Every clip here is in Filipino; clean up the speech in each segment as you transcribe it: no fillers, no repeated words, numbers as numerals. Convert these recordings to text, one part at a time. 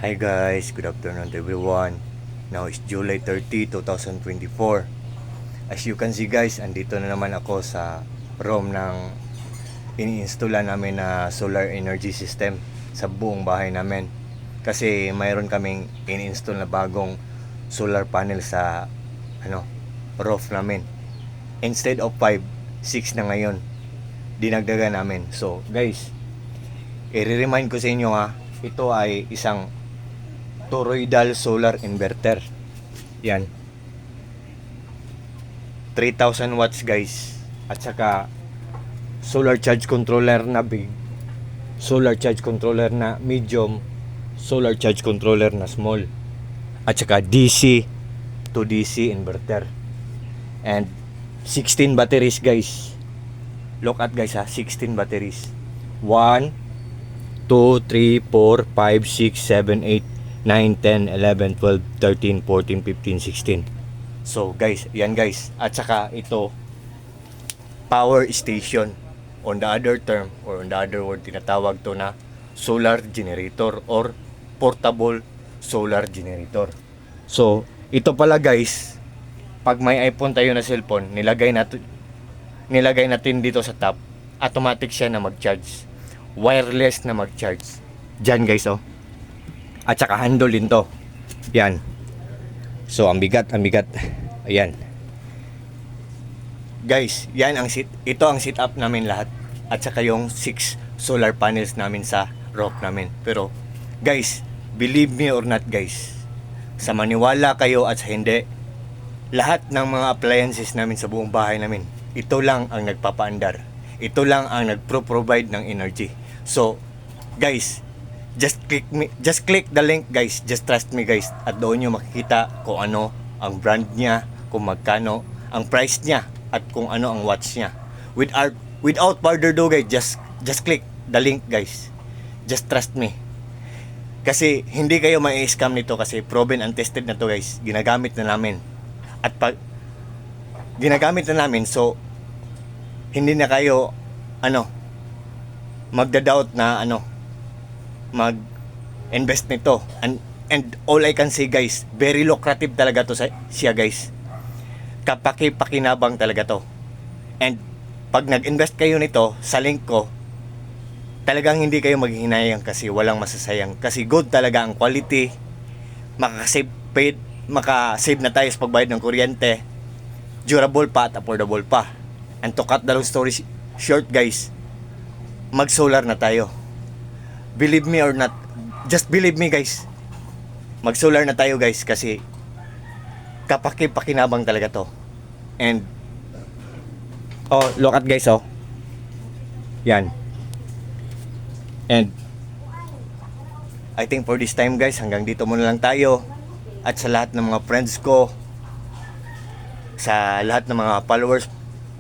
Hi guys, good afternoon to everyone. Now is July 30, 2024. As you can see guys, andito na naman ako sa room ng ini-installa namin na solar energy system sa buong bahay namin. Kasi mayroon kaming ini-install na bagong solar panel sa roof namin. Instead of 5, 6 na ngayon. Dinagdagan namin. So guys, i-remind ko sa inyo ito ay isang toroidal solar inverter. Yan. 3,000 watts guys. At saka solar charge controller na big, solar charge controller na medium, solar charge controller na small. At saka DC to DC inverter. And 16 batteries guys. Look at guys 16 batteries. 1 2 3 4 5 6 7 8 9, 10, 11, 12, 13, 14, 15, 16. So guys, yan guys. At saka ito, power station. On the other term, or on the other word, tinatawag to na solar generator or portable solar generator. So, ito pala guys, pag may iPhone tayo na cellphone, nilagay natin dito sa top, automatic siya na mag-charge. Wireless na mag-charge. Diyan guys At saka handle din to. Yan. So ang bigat. Ayan. Guys, ito ang setup namin lahat. At saka yung 6 solar panels namin sa roof namin. Pero guys, believe me or not guys, sa maniwala kayo at sa hindi, lahat ng mga appliances namin sa buong bahay namin, ito lang ang nagpapaandar. Ito lang ang nagpro-provide ng energy. So guys, just click the link guys, just trust me guys, at doon nyo makikita kung ano ang brand niya, kung magkano ang price niya, at kung ano ang watts niya. Without further ado guys, just click the link guys, just trust me, kasi hindi kayo mai-scam nito, kasi proven and tested na to guys. Ginagamit na namin, at pag ginagamit na namin, so hindi na kayo magda-doubt na mag-invest nito. And all I can say guys, very lucrative talaga to siya guys. Kapaki-pakinabang talaga to. And pag nag-invest kayo nito sa link ko, talagang hindi kayo maghihinayang, kasi walang masasayang. Kasi good talaga ang quality. Makasave na tayo sa pagbayad ng kuryente. Durable pa at affordable pa. And to cut the long story short guys, mag-solar na tayo. Believe me or not, just believe me guys, mag-solar na tayo guys, kasi kapaki-pakinabang talaga to. And look at guys yan. And I think for this time guys, hanggang dito muna lang tayo. At sa lahat ng mga friends ko, sa lahat ng mga followers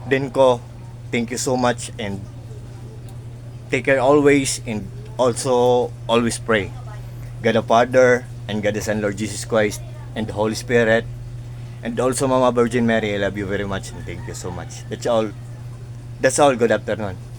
din ko, thank you so much, and take care always, and also always pray. God the Father, and God the Son, Lord Jesus Christ, and the Holy Spirit, and also Mama Virgin Mary, I love you very much and thank you so much. That's all. Good afternoon.